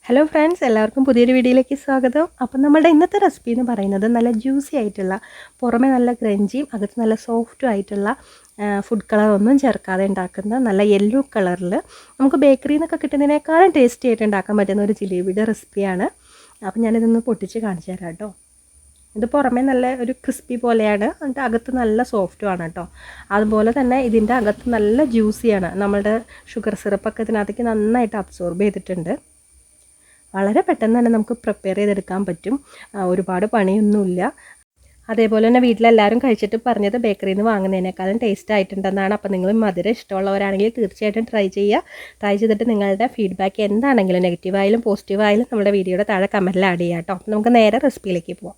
Hello friends, എല്ലാവർക്കും പുതിയൊരു വീഡിയോയിലേക്ക് സ്വാഗതം. അപ്പം നമ്മുടെ ഇന്നത്തെ റെസിപ്പി എന്ന് പറയുന്നത് നല്ല ജ്യൂസി ആയിട്ടുള്ള, പുറമെ നല്ല ക്രഞ്ചിയും അകത്ത് നല്ല സോഫ്റ്റും ആയിട്ടുള്ള ഫുഡ് കളറൊന്നും ചേർക്കാതെ ഉണ്ടാക്കുന്ന നല്ല യെല്ലോ കളറിൽ നമുക്ക് ബേക്കറിയിൽ നിന്നൊക്കെ കിട്ടുന്നതിനേക്കാളും ടേസ്റ്റി ആയിട്ട് ഉണ്ടാക്കാൻ പറ്റുന്ന ഒരു ജിലേബിയുടെ റെസിപ്പിയാണ്. അപ്പം ഞാനിതൊന്ന് പൊട്ടിച്ച് കാണിച്ചു തരാം കേട്ടോ. ഇത് പുറമേ നല്ല ഒരു ക്രിസ്പി പോലെയാണ്, എന്നിട്ട് അകത്ത് നല്ല സോഫ്റ്റുമാണ് കേട്ടോ. അതുപോലെ തന്നെ ഇതിൻ്റെ അകത്ത് നല്ല ജ്യൂസിയാണ്. നമ്മളുടെ ഷുഗർ സിറപ്പൊക്കെ ഇതിനകത്തേക്ക് നന്നായിട്ട് അബ്സോർബ് ചെയ്തിട്ടുണ്ട്. വളരെ പെട്ടെന്ന് തന്നെ നമുക്ക് പ്രിപ്പയർ ചെയ്തെടുക്കാൻ പറ്റും, ഒരുപാട് പണിയൊന്നുമില്ല. അതേപോലെ തന്നെ വീട്ടിലെല്ലാവരും കഴിച്ചിട്ട് പറഞ്ഞത് ബേക്കറിയിൽ നിന്ന് വാങ്ങുന്നതിനേക്കാളും ടേസ്റ്റ് ആയിട്ടുണ്ടെന്നാണ്. അപ്പോൾ നിങ്ങൾ മധുരം ഇഷ്ടമുള്ളവരാണെങ്കിൽ തീർച്ചയായിട്ടും ട്രൈ ചെയ്തിട്ട് നിങ്ങളുടെ ഫീഡ്ബാക്ക് എന്താണെങ്കിലും നെഗറ്റീവായാലും പോസിറ്റീവായാലും നമ്മുടെ വീഡിയോയുടെ താഴെ കമൻറ്റിൽ ആഡ് ചെയ്യാം കേട്ടോ. നമുക്ക് നേരെ റെസിപ്പിയിലേക്ക് പോവാം.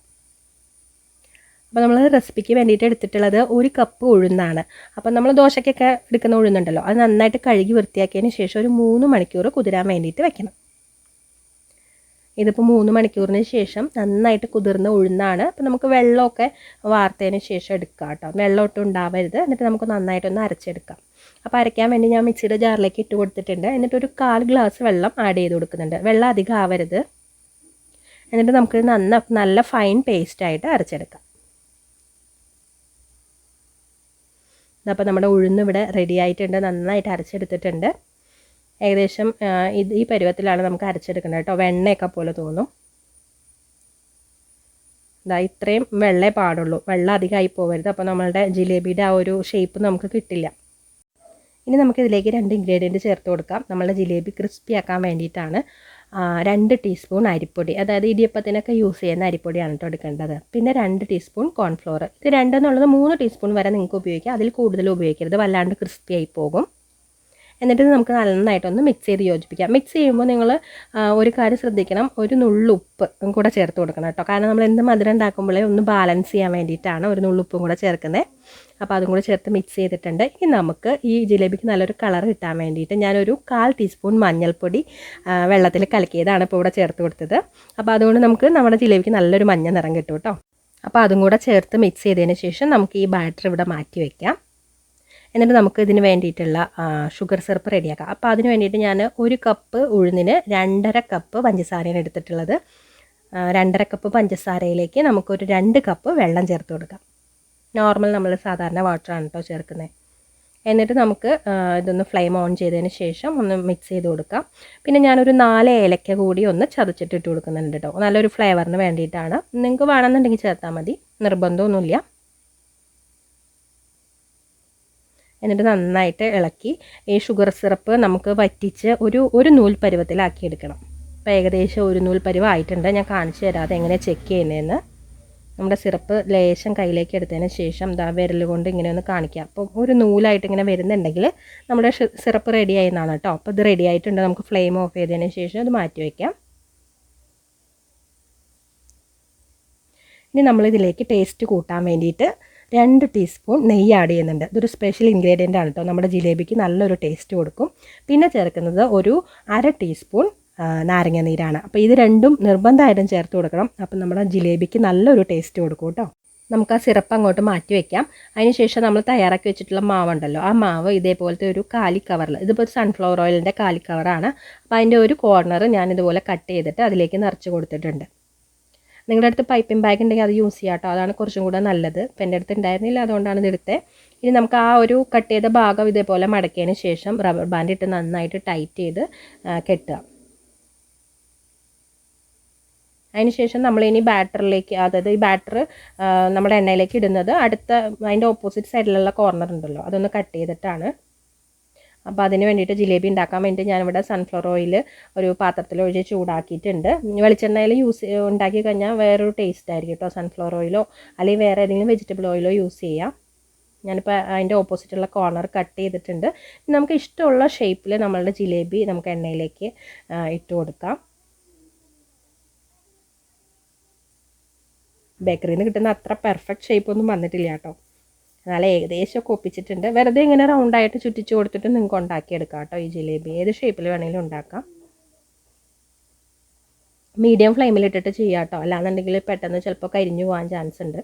അപ്പോൾ നമ്മൾ റെസിപ്പിക്ക് വേണ്ടിയിട്ട് എടുത്തിട്ടുള്ളത് 1 കപ്പ് ഉഴുന്നാണ്. അപ്പോൾ നമ്മൾ ദോശയ്ക്കൊക്കെ എടുക്കുന്ന ഉഴുന്നുണ്ടല്ലോ, അത് നന്നായിട്ട് കഴുകി വൃത്തിയാക്കിയതിന് ശേഷം ഒരു 3 മണിക്കൂർ കുതിരാൻ വേണ്ടിയിട്ട് വെക്കണം. ഇതിപ്പോൾ 3 മണിക്കൂറിന് ശേഷം നന്നായിട്ട് കുതിർന്ന ഉഴുന്നാണ്. അപ്പോൾ നമുക്ക് വെള്ളമൊക്കെ വാർത്തതിന് ശേഷം എടുക്കാം കേട്ടോ. വെള്ളം ഒട്ടും ഉണ്ടാവരുത്. എന്നിട്ട് നമുക്ക് നന്നായിട്ടൊന്ന് അരച്ചെടുക്കാം. അപ്പോൾ അരയ്ക്കാൻ വേണ്ടി ഞാൻ മിക്സിയുടെ ജാറിലേക്ക് ഇട്ട് കൊടുത്തിട്ടുണ്ട്. എന്നിട്ടൊരു 1/4 ഗ്ലാസ് വെള്ളം ആഡ് ചെയ്ത് കൊടുക്കുന്നുണ്ട്. വെള്ളം അധികം ആവരുത്. എന്നിട്ട് നമുക്ക് നല്ല ഫൈൻ പേസ്റ്റായിട്ട് അരച്ചെടുക്കാം. അപ്പോൾ നമ്മുടെ ഉഴുന്ന് ഇവിടെ റെഡി ആയിട്ടുണ്ട്, നന്നായിട്ട് അരച്ചെടുത്തിട്ടുണ്ട്. ഏകദേശം ഈ പരുവത്തിലാണ് നമുക്ക് അരച്ചെടുക്കേണ്ടത് കേട്ടോ. വെണ്ണയൊക്കെ പോലെ തോന്നും. ഇത്രയും വെള്ളേ പാടുള്ളൂ, വെള്ളം അധികമായി പോകരുത്. അപ്പോൾ നമ്മളുടെ ജിലേബിയുടെ ആ ഒരു ഷേപ്പ് നമുക്ക് കിട്ടില്ല. ഇനി നമുക്കിതിലേക്ക് 2 ഇൻഗ്രീഡിയൻറ്റ് ചേർത്ത് കൊടുക്കാം. നമ്മളുടെ ജിലേബി ക്രിസ്പി ആക്കാൻ വേണ്ടിയിട്ടാണ് 2 ടീസ്പൂൺ അരിപ്പൊടി, അതായത് ഇടിയപ്പത്തിനൊക്കെ യൂസ് ചെയ്യുന്ന അരിപ്പൊടിയാണ് കേട്ടോ എടുക്കേണ്ടത്. പിന്നെ 2 ടീസ്പൂൺ കോൺഫ്ലോർ. ഇത് 2 എന്നുള്ളത് 3 ടീസ്പൂൺ വരെ നിങ്ങൾക്ക് ഉപയോഗിക്കാം. അതിൽ കൂടുതൽ ഉപയോഗിക്കരുത്, വല്ലാണ്ട് ക്രിസ്പി ആയി പോകും. എന്നിട്ട് നമുക്ക് നന്നായിട്ടൊന്ന് മിക്സ് ചെയ്ത് യോജിപ്പിക്കാം. മിക്സ് ചെയ്യുമ്പോൾ നിങ്ങൾ ഒരു കാര്യം ശ്രദ്ധിക്കണം, ഒരു നുള്ളുപ്പ് കൂടെ ചേർത്ത് കൊടുക്കണം കേട്ടോ. കാരണം നമ്മൾ എന്ത് മധുരം ഉണ്ടാക്കുമ്പോഴേ ഒന്ന് ബാലൻസ് ചെയ്യാൻ വേണ്ടിയിട്ടാണ് ഒരു നുള്ളുപ്പും കൂടെ ചേർക്കുന്നത്. അപ്പോൾ അതും കൂടെ ചേർത്ത് മിക്സ് ചെയ്തിട്ടുണ്ട്. ഇനി നമുക്ക് ഈ ജിലേബിക്ക് നല്ലൊരു കളർ കിട്ടാൻ വേണ്ടിയിട്ട് ഞാനൊരു 1/4 ടീസ്പൂൺ മഞ്ഞൾപ്പൊടി വെള്ളത്തിൽ കലക്കിയതാണ് ഇപ്പോൾ ഇവിടെ ചേർത്ത് കൊടുത്തത്. അപ്പോൾ അതുകൊണ്ട് നമുക്ക് നമ്മുടെ ജിലേബിക്ക് നല്ലൊരു മഞ്ഞ നിറം കിട്ടും കേട്ടോ. അപ്പോൾ അതും കൂടെ ചേർത്ത് മിക്സ് ചെയ്തതിന് ശേഷം നമുക്ക് ഈ ബാറ്റർ ഇവിടെ മാറ്റി വയ്ക്കാം. എന്നിട്ട് നമുക്ക് ഇതിന് വേണ്ടിയിട്ടുള്ള ഷുഗർ സിറപ്പ് റെഡിയാക്കാം. അപ്പോൾ അതിന് വേണ്ടിയിട്ട് ഞാൻ 1 കപ്പ് ഉഴുന്നിന് 2.5 കപ്പ് പഞ്ചസാരയാണ് എടുത്തിട്ടുള്ളത്. 2.5 കപ്പ് പഞ്ചസാരയിലേക്ക് നമുക്കൊരു 2 കപ്പ് വെള്ളം ചേർത്ത് കൊടുക്കാം. നോർമൽ നമ്മൾ സാധാരണ വാട്ടറാണ് കേട്ടോ ചേർക്കുന്നത്. എന്നിട്ട് നമുക്ക് ഇതൊന്ന് ഫ്ലെയിം ഓൺ ചെയ്തതിന് ശേഷം ഒന്ന് മിക്സ് ചെയ്ത് കൊടുക്കാം. പിന്നെ ഞാനൊരു 4 ഏലക്ക കൂടി ഒന്ന് ചതച്ചിട്ട് കൊടുക്കുന്നുണ്ട് കേട്ടോ. നല്ലൊരു ഫ്ലേവറിന് വേണ്ടിയിട്ടാണ്. നിങ്ങൾക്ക് വേണമെന്നുണ്ടെങ്കിൽ ചേർത്താൽ മതി, നിർബന്ധമൊന്നുമില്ല. എന്നിട്ട് നന്നായിട്ട് ഇളക്കി ഈ ഷുഗർ സിറപ്പ് നമുക്ക് വറ്റിച്ച് ഒരു നൂൽ പരുവത്തിലാക്കി എടുക്കണം. അപ്പോൾ ഏകദേശം ഒരു നൂൽ പരുവം ആയിട്ടുണ്ട്. ഞാൻ കാണിച്ചു തരാം അതെങ്ങനെ ചെക്ക് ചെയ്യുന്നതെന്ന്. നമ്മുടെ സിറപ്പ് ലേശം കയ്യിലേക്ക് എടുത്തതിന് ശേഷം വിരൽ കൊണ്ട് ഇങ്ങനെ ഒന്ന് കാണിക്കാം. അപ്പോൾ ഒരു നൂലായിട്ട് ഇങ്ങനെ വരുന്നുണ്ടെങ്കിൽ നമ്മുടെ സിറപ്പ് റെഡി ആയെന്നാണ് കേട്ടോ. അപ്പോൾ ഇത് റെഡി ആയിട്ടുണ്ട്. നമുക്ക് ഫ്ലെയിം ഓഫ് ചെയ്തതിന് ശേഷം ഇത് മാറ്റി വയ്ക്കാം. ഇനി നമ്മളിതിലേക്ക് ടേസ്റ്റ് കൂട്ടാൻ വേണ്ടിയിട്ട് 2 ടീസ്പൂൺ നെയ്യ് ആഡ് ചെയ്യുന്നുണ്ട്. ഇതൊരു സ്പെഷ്യൽ ഇൻഗ്രീഡിയൻ്റ് ആണ് കേട്ടോ. നമ്മുടെ ജിലേബിക്ക് നല്ലൊരു ടേസ്റ്റ് കൊടുക്കും. പിന്നെ ചേർക്കുന്നത് ഒരു 1/2 ടീസ്പൂൺ നാരങ്ങ നീരാണ്. അപ്പോൾ ഇത് രണ്ടും നിർബന്ധമായിട്ടും ചേർത്ത് കൊടുക്കണം. അപ്പം നമ്മുടെ ജിലേബിക്ക് നല്ലൊരു ടേസ്റ്റ് കൊടുക്കും കേട്ടോ. നമുക്ക് ആ സിറപ്പ് അങ്ങോട്ട് മാറ്റി വയ്ക്കാം. അതിനുശേഷം നമ്മൾ തയ്യാറാക്കി വെച്ചിട്ടുള്ള മാവുണ്ടല്ലോ, ആ മാവ് ഇതേപോലത്തെ ഒരു കാലി കവറിൽ, ഇതിപ്പോൾ ഒരു സൺഫ്ലവർ ഓയിലിൻ്റെ കാലി കവറാണ്. അപ്പോൾ അതിൻ്റെ ഒരു കോർണർ ഞാനിതുപോലെ കട്ട് ചെയ്തിട്ട് അതിലേക്ക് നിറച്ച് കൊടുത്തിട്ടുണ്ട്. നിങ്ങളുടെ അടുത്ത് പൈപ്പിംഗ് ബാഗ് ഉണ്ടെങ്കിൽ അത് യൂസ് ചെയ്യാം കേട്ടോ. അതാണ് കുറച്ചും കൂടെ നല്ലത്. ഇപ്പം എൻ്റെ അടുത്ത് ഉണ്ടായിരുന്നില്ല, അതുകൊണ്ടാണ് ഇത് എടുത്തത്. ഇനി നമുക്ക് ആ ഒരു കട്ട് ചെയ്ത ഭാഗം ഇതേപോലെ മടക്കിയതിന് ശേഷം റബ്ബർ ബാൻഡ് ഇട്ട് നന്നായിട്ട് ടൈറ്റ് ചെയ്ത് കെട്ടുക. അതിനുശേഷം നമ്മളിനി ബാറ്ററിലേക്ക്, അതായത് ഈ ബാറ്റർ നമ്മുടെ എണ്ണയിലേക്ക് ഇടുന്നത് അതിൻ്റെ ഓപ്പോസിറ്റ് സൈഡിലുള്ള കോർണർ ഉണ്ടല്ലോ, അതൊന്ന് കട്ട് ചെയ്തിട്ടാണ്. അപ്പോൾ അതിന് വേണ്ടിയിട്ട് ജിലേബി ഉണ്ടാക്കാൻ വേണ്ടി ഞാനിവിടെ സൺഫ്ലവർ ഓയിൽ ഒരു പാത്രത്തിൽ ഒഴിച്ച് ചൂടാക്കിയിട്ടുണ്ട്. വെളിച്ചെണ്ണയിൽ ഉണ്ടാക്കി കഴിഞ്ഞാൽ വേറൊരു ടേസ്റ്റ് ആയിരിക്കും കേട്ടോ. സൺഫ്ലവർ ഓയിലോ അല്ലെങ്കിൽ വേറെ ഏതെങ്കിലും വെജിറ്റബിൾ ഓയിലോ യൂസ് ചെയ്യാം. ഞാനിപ്പോൾ അതിൻ്റെ ഓപ്പോസിറ്റുള്ള കോർണർ കട്ട് ചെയ്തിട്ടുണ്ട്. നമുക്ക് ഇഷ്ടമുള്ള ഷേപ്പിൽ നമ്മളുടെ ജിലേബി നമുക്ക് എണ്ണയിലേക്ക് ഇട്ട് കൊടുക്കാം. ബേക്കറിയിൽ നിന്ന് കിട്ടുന്ന അത്ര പെർഫെക്റ്റ് ഷേപ്പൊന്നും വന്നിട്ടില്ല കേട്ടോ. എന്നാൽ ഏകദേശമൊക്കെ ഒപ്പിച്ചിട്ടുണ്ട്. വെറുതെ ഇങ്ങനെ റൗണ്ടായിട്ട് ചുറ്റിച്ച് കൊടുത്തിട്ട് നിങ്ങൾക്ക് ഉണ്ടാക്കിയെടുക്കാം കേട്ടോ. ഈ ജിലേബി ഏത് ഷേപ്പിൽ വേണമെങ്കിലും ഉണ്ടാക്കാം. മീഡിയം ഫ്ലെയിമിലിട്ടിട്ട് ചെയ്യാം കേട്ടോ, അല്ലാന്നുണ്ടെങ്കിൽ പെട്ടെന്ന് ചിലപ്പോൾ കരിഞ്ഞു പോകാൻ ചാൻസ് ഉണ്ട്.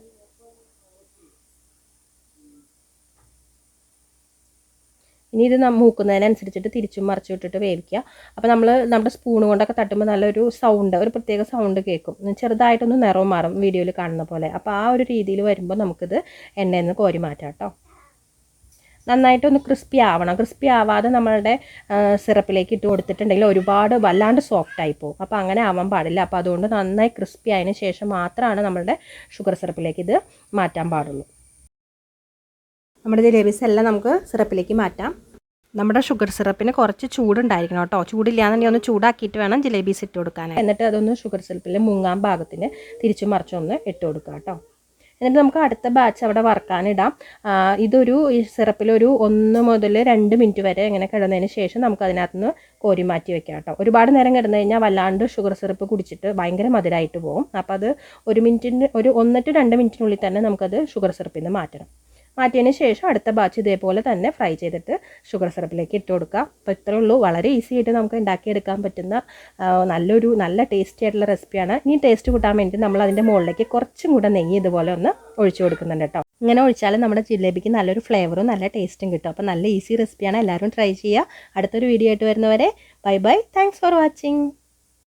ഇനി ഇത് മൂക്കുന്നതിനനുസരിച്ചിട്ട് തിരിച്ചും മറിച്ചു വിട്ടിട്ട് വേവിക്കുക. അപ്പോൾ നമ്മൾ നമ്മുടെ സ്പൂൺ കൊണ്ടൊക്കെ തട്ടുമ്പോൾ നല്ലൊരു സൗണ്ട്, ഒരു പ്രത്യേക സൗണ്ട് കേൾക്കും. ചെറുതായിട്ടൊന്ന് നിറവും മാറും വീഡിയോയിൽ കാണുന്ന പോലെ. അപ്പോൾ ആ ഒരു രീതിയിൽ വരുമ്പോൾ നമുക്കിത് എണ്ണയിൽ നിന്ന് കോരി മാറ്റാം കേട്ടോ. നന്നായിട്ടൊന്ന് ക്രിസ്പി ആവണം. ക്രിസ്പി ആവാതെ നമ്മളുടെ സിറപ്പിലേക്ക് ഇട്ട് കൊടുത്തിട്ടുണ്ടെങ്കിൽ ഒരുപാട് വല്ലാണ്ട് സോഫ്റ്റായി പോകും. അപ്പോൾ അങ്ങനെ ആവാൻ പാടില്ല. അപ്പോൾ അതുകൊണ്ട് നന്നായി ക്രിസ്പി ആയതിന് ശേഷം മാത്രമാണ് നമ്മളുടെ ഷുഗർ സിറപ്പിലേക്ക് ഇത് മാറ്റാൻ പാടുള്ളൂ. നമ്മുടെ ജിലേബീസ് എല്ലാം നമുക്ക് സിറപ്പിലേക്ക് മാറ്റാം. നമ്മുടെ ഷുഗർ സിറപ്പിന് കുറച്ച് ചൂടുണ്ടായിരിക്കണം കേട്ടോ. ചൂടില്ലാന്നുണ്ടെങ്കിൽ ഒന്ന് ചൂടാക്കിയിട്ട് വേണം ജിലേബീസ് ഇട്ട് കൊടുക്കാൻ. എന്നിട്ട് അതൊന്ന് ഷുഗർ സിറപ്പിൽ മുങ്ങാൻ പാകത്തിന് തിരിച്ചു മറിച്ചൊന്ന് ഇട്ട് കൊടുക്കുക കേട്ടോ. എന്നിട്ട് നമുക്ക് അടുത്ത ബാച്ച് അവിടെ വറുക്കാനിടാം. ഇതൊരു ഈ സിറപ്പിലൊരു 1 മുതൽ 2 മിനിറ്റ് വരെ ഇങ്ങനെ കിടന്നതിന് ശേഷം നമുക്ക് അതിനകത്ത് നിന്ന് കോരി മാറ്റി വെക്കാം കേട്ടോ. ഒരുപാട് നേരം കിടന്നു കഴിഞ്ഞാൽ വല്ലാണ്ട് ഷുഗർ സിറപ്പ് കുടിച്ചിട്ട് ഭയങ്കര മധുരമായിട്ട് പോകും. അപ്പോൾ അത് 1 മിനിറ്റിന് 1 to 2 മിനിറ്റിനുള്ളിൽ തന്നെ നമുക്കത് ഷുഗർ സിറപ്പിൽ നിന്ന് മാറ്റണം. മാറ്റിയതിന് ശേഷം അടുത്ത ബാച്ച് ഇതേപോലെ തന്നെ ഫ്രൈ ചെയ്തിട്ട് ഷുഗർ സിറപ്പിലേക്ക് ഇട്ട് കൊടുക്കുക. അപ്പോൾ ഇത്രയേ ഉള്ളൂ. വളരെ ഈസി ആയിട്ട് നമുക്ക് ഉണ്ടാക്കിയെടുക്കാൻ പറ്റുന്ന നല്ല ടേസ്റ്റി ആയിട്ടുള്ള റെസിപ്പിയാണ്. ഇനി ടേസ്റ്റ് കൂട്ടാൻ വേണ്ടി നമ്മൾ അതിൻ്റെ മുകളിലേക്ക് കുറച്ചും കൂടെ നെയ്യ് ഇതുപോലെ ഒന്ന് ഒഴിച്ചു കൊടുക്കുന്നുണ്ട് കേട്ടോ. ഇങ്ങനെ ഒഴിച്ചാൽ നമ്മുടെ ജിലേബിക്ക് നല്ലൊരു ഫ്ലേവറും നല്ല ടേസ്റ്റും കിട്ടും. അപ്പോൾ നല്ല ഈസി റെസിപ്പിയാണ്. എല്ലാവരും ട്രൈ ചെയ്യുക. അടുത്തൊരു വീഡിയോ ആയിട്ട് വരുന്നവരെ bye bye. Thanks for watching.